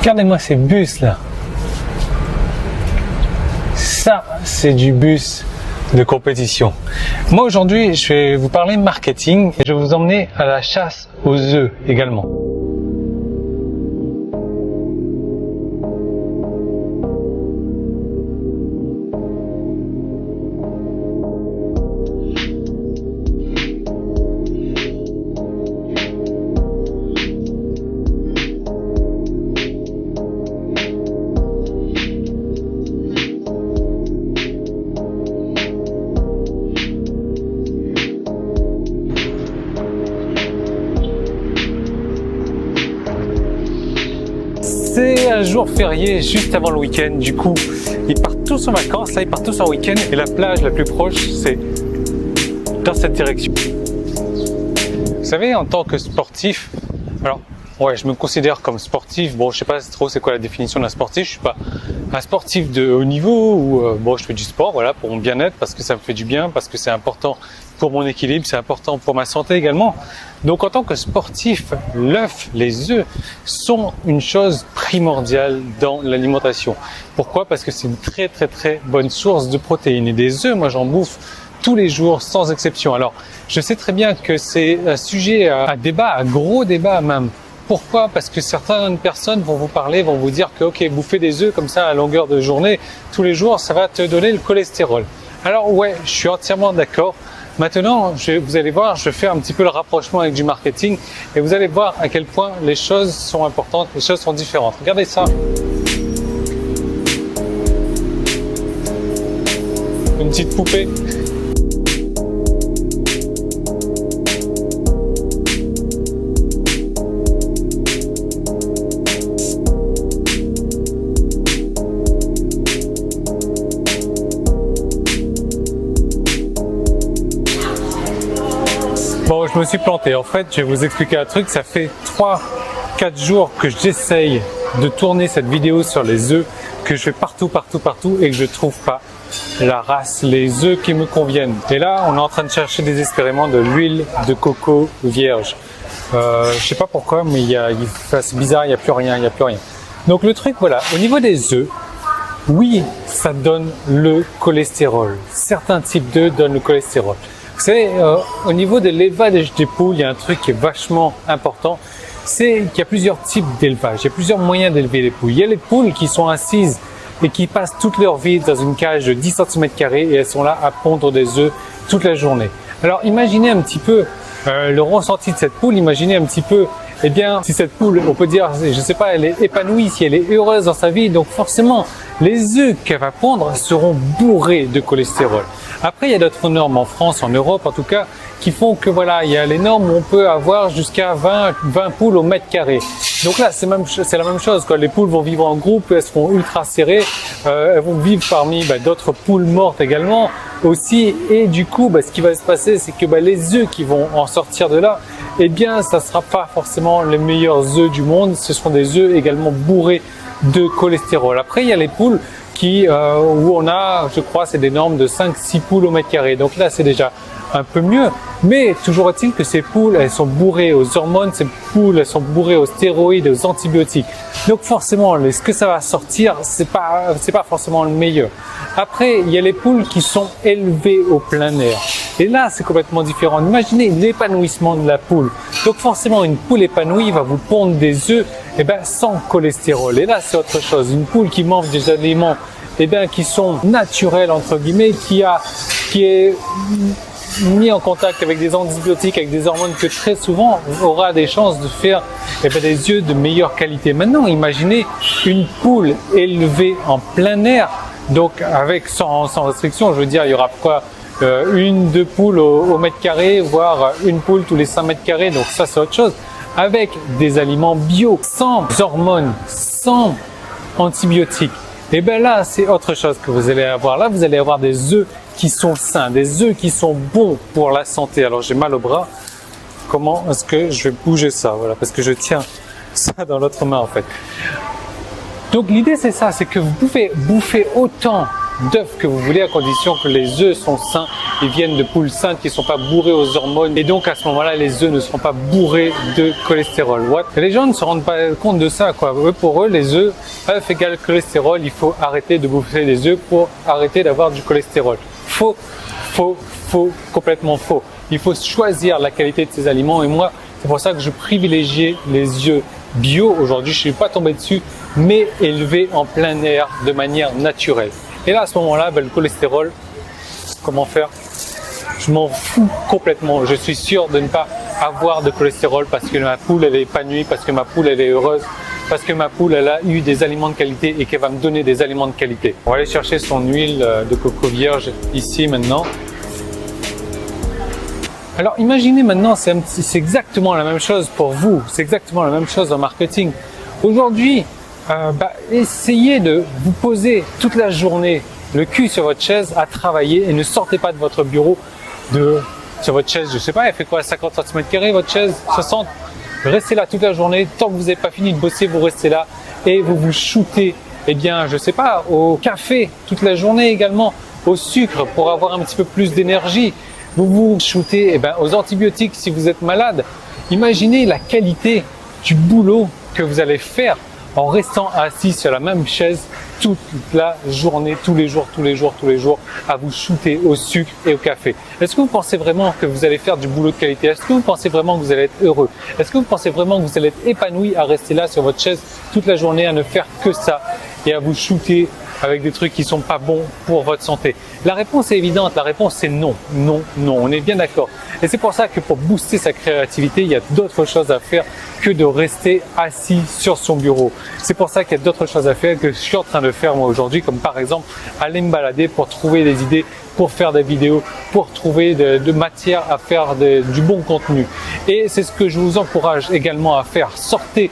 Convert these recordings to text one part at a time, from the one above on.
Regardez-moi ces bus là. Ça, c'est du bus de compétition. Moi aujourd'hui, je vais vous parler marketing et je vais vous emmener à la chasse aux œufs également. C'est un jour férié juste avant le week-end, du coup ils partent tous en vacances, là ils partent tous en week-end et la plage la plus proche c'est dans cette direction. Vous savez, en tant que sportif, alors ouais, je me considère comme sportif, bon je sais pas trop c'est quoi la définition d'un sportif, je suis pas un sportif de haut niveau ou bon je fais du sport voilà pour mon bien-être parce que ça me fait du bien, parce que c'est important pour mon équilibre, c'est important pour ma santé également. Donc en tant que sportif, l'œuf, les œufs sont une chose primordiale dans l'alimentation. Pourquoi? Parce que c'est une très bonne source de protéines et des œufs, moi j'en bouffe tous les jours sans exception. Alors je sais très bien que c'est un sujet à débat, à gros débat même. Pourquoi? Parce que certaines personnes vont vous parler, vont vous dire que ok, bouffer des œufs comme ça à longueur de journée, tous les jours, ça va te donner le cholestérol. Alors ouais, je suis entièrement d'accord. Maintenant, vous allez voir, je fais un petit peu le rapprochement avec du marketing et vous allez voir à quel point les choses sont importantes, les choses sont différentes. Regardez ça. Une petite poupée. Bon, je me suis planté. En fait, je vais vous expliquer un truc. Ça fait 3-4 jours que j'essaye de tourner cette vidéo sur les œufs, que je fais partout et que je trouve pas la race, les œufs qui me conviennent. Et là, on est en train de chercher désespérément de l'huile de coco vierge. Je sais pas pourquoi, mais c'est bizarre, il n'y a plus rien. Donc le truc, voilà, au niveau des œufs, oui, ça donne le cholestérol. Certains types d'œufs donnent le cholestérol. Vous savez, au niveau de l'élevage des poules, il y a un truc qui est vachement important, c'est qu'il y a plusieurs types d'élevage, il y a plusieurs moyens d'élever les poules. Il y a les poules qui sont assises et qui passent toute leur vie dans une cage de 10 cm² et elles sont là à pondre des œufs toute la journée. Alors imaginez un petit peu le ressenti de cette poule, imaginez un petit peu, eh bien, si cette poule, on peut dire, je sais pas, elle est épanouie, si elle est heureuse dans sa vie, donc forcément, les œufs qu'elle va pondre seront bourrés de cholestérol. Après, il y a d'autres normes en France, en Europe en tout cas, qui font que voilà, il y a les normes où on peut avoir jusqu'à 20 poules au mètre carré. Donc là, c'est la même chose, quoi. Les poules vont vivre en groupe, elles seront ultra serrées, elles vont vivre parmi d'autres poules mortes également aussi. Et du coup, ce qui va se passer, c'est que les œufs qui vont en sortir de là, eh bien, ça sera pas forcément les meilleurs œufs du monde. Ce seront des œufs également bourrés de cholestérol. Après, il y a les poules où on a, je crois, c'est des normes de 5-6 poules au mètre carré. Donc là, c'est déjà un peu mieux. Mais toujours est-il que ces poules, elles sont bourrées aux hormones, ces poules, elles sont bourrées aux stéroïdes, aux antibiotiques. Donc forcément, ce que ça va sortir, c'est pas forcément le meilleur. Après, il y a les poules qui sont élevées au plein air. Et là, c'est complètement différent. Imaginez l'épanouissement de la poule. Donc forcément, une poule épanouie va vous pondre des œufs sans cholestérol. Et là, c'est autre chose. Une poule qui mange des aliments qui sont naturels, entre guillemets, qui est mis en contact avec des antibiotiques, avec des hormones que très souvent aura des chances de faire des œufs de meilleure qualité. Maintenant, imaginez une poule élevée en plein air, donc sans restriction, je veux dire, il y aura quoi, 1-2 poules au mètre carré, voire une poule tous les 5 mètres carrés, donc ça c'est autre chose, avec des aliments bio, sans hormones, sans antibiotiques. Et là, c'est autre chose que vous allez avoir. Là, vous allez avoir des œufs qui sont sains, des œufs qui sont bons pour la santé. Alors, j'ai mal au bras. Comment est-ce que je vais bouger ça? Voilà, parce que je tiens ça dans l'autre main, en fait. Donc, l'idée, c'est ça, c'est que vous pouvez bouffer autant d'œufs que vous voulez, à condition que les œufs sont sains, ils viennent de poules saines qui ne sont pas bourrées aux hormones, et donc à ce moment-là, les œufs ne seront pas bourrés de cholestérol. Et les gens ne se rendent pas compte de ça, quoi. Pour eux, les œufs égale cholestérol, il faut arrêter de bouffer des œufs pour arrêter d'avoir du cholestérol. Faux, complètement faux. Il faut choisir la qualité de ces aliments, et moi, c'est pour ça que je privilégie les œufs bio. Aujourd'hui, je ne suis pas tombé dessus, mais élevés en plein air de manière naturelle. Et là, à ce moment-là, le cholestérol, comment faire? Je m'en fous complètement. Je suis sûr de ne pas avoir de cholestérol parce que ma poule, elle est épanouie, parce que ma poule, elle est heureuse, parce que ma poule, elle a eu des aliments de qualité et qu'elle va me donner des aliments de qualité. On va aller chercher son huile de coco vierge ici maintenant. Alors imaginez maintenant, c'est exactement la même chose pour vous, c'est exactement la même chose en marketing. Aujourd'hui, essayez de vous poser toute la journée le cul sur votre chaise à travailler et ne sortez pas de votre bureau sur votre chaise, je sais pas, elle fait quoi, 50 cm² votre chaise, 60. Restez là toute la journée, tant que vous n'avez pas fini de bosser, vous restez là et vous shootez, je sais pas, au café toute la journée également, au sucre pour avoir un petit peu plus d'énergie. Vous shootez aux antibiotiques si vous êtes malade. Imaginez la qualité du boulot que vous allez faire en restant assis sur la même chaise toute la journée, tous les jours, à vous shooter au sucre et au café. Est-ce que vous pensez vraiment que vous allez faire du boulot de qualité? Est-ce que vous pensez vraiment que vous allez être heureux? Est-ce que vous pensez vraiment que vous allez être épanoui à rester là sur votre chaise toute la journée, à ne faire que ça et à vous shooter avec des trucs qui sont pas bons pour votre santé? La réponse est évidente, la réponse c'est non, on est bien d'accord. Et c'est pour ça que pour booster sa créativité, il y a d'autres choses à faire que de rester assis sur son bureau. C'est pour ça qu'il y a d'autres choses à faire que je suis en train de faire moi aujourd'hui, comme par exemple aller me balader pour trouver des idées, pour faire des vidéos, pour trouver de matière à faire du bon contenu. Et c'est ce que je vous encourage également à faire. Sortez.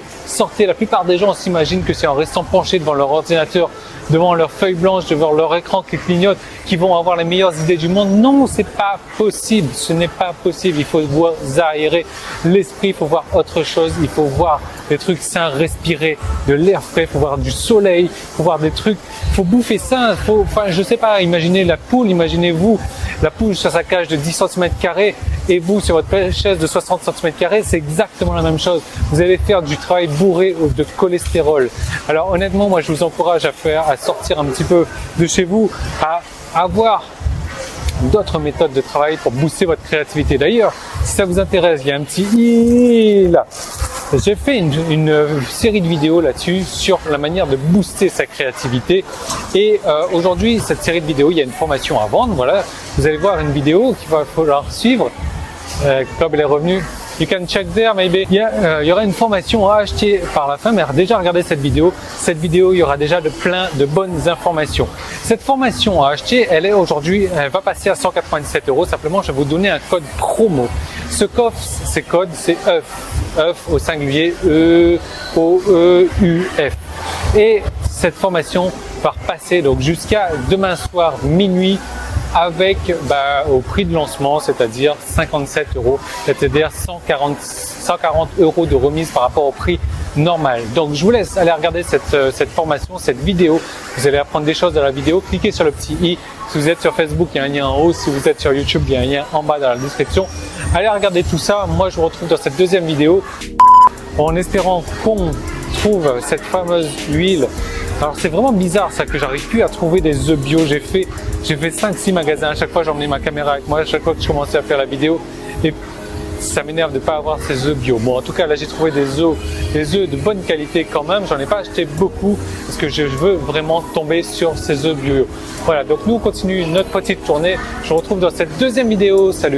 La plupart des gens s'imaginent que c'est en restant penchés devant leur ordinateur, devant leur feuille blanche, devant leur écran qui clignote, qui vont avoir les meilleures idées du monde. Non, c'est pas possible. Ce n'est pas possible. Il faut voir aérer l'esprit, il faut voir autre chose, il faut voir des trucs sains, respirer de l'air frais, il faut voir du soleil, il faut voir des trucs, il faut bouffer ça. Je sais pas, imaginez la poule, imaginez-vous la poule sur sa cage de 10 cm² et vous sur votre chaise de 60 cm², c'est exactement la même chose. Vous allez faire du travail bourré de cholestérol. Alors honnêtement, moi je vous encourage à sortir un petit peu de chez vous, à avoir d'autres méthodes de travail pour booster votre créativité. D'ailleurs, si ça vous intéresse, il y a un petit là. J'ai fait une série de vidéos là-dessus sur la manière de booster sa créativité. Et aujourd'hui, cette série de vidéos, il y a une formation à vendre. Voilà, vous allez voir une vidéo qu'il va falloir suivre. Comme elle est revenue, you can check there maybe. Il y aura une formation à acheter par la fin, mais déjà regardez cette vidéo. Cette vidéo, il y aura déjà plein de bonnes informations. Cette formation à acheter, elle va passer à 197 €. Simplement, je vais vous donner un code promo. Ce code, c'est œuf au singulier, EOEUF. Et cette formation va passer donc jusqu'à demain soir minuit avec au prix de lancement, c'est-à-dire 57 €, c'est-à-dire 140 € de remise par rapport au prix normal. Donc je vous laisse aller regarder cette formation, cette vidéo. Vous allez apprendre des choses dans la vidéo. Cliquez sur le petit i. Si vous êtes sur Facebook, il y a un lien en haut. Si vous êtes sur YouTube, il y a un lien en bas dans la description. Allez regarder tout ça. Moi, je vous retrouve dans cette deuxième vidéo en espérant qu'on trouve cette fameuse huile. Alors c'est vraiment bizarre ça que j'arrive plus à trouver des œufs bio. J'ai fait 5-6 magasins. À chaque fois, j'emmenais ma caméra avec moi. À chaque fois que je commençais à faire la vidéo, et ça m'énerve de ne pas avoir ces œufs bio. Bon, en tout cas, là, j'ai trouvé des œufs de bonne qualité quand même. J'en ai pas acheté beaucoup parce que je veux vraiment tomber sur ces œufs bio. Voilà, donc nous, on continue notre petite tournée. Je vous retrouve dans cette deuxième vidéo. Salut!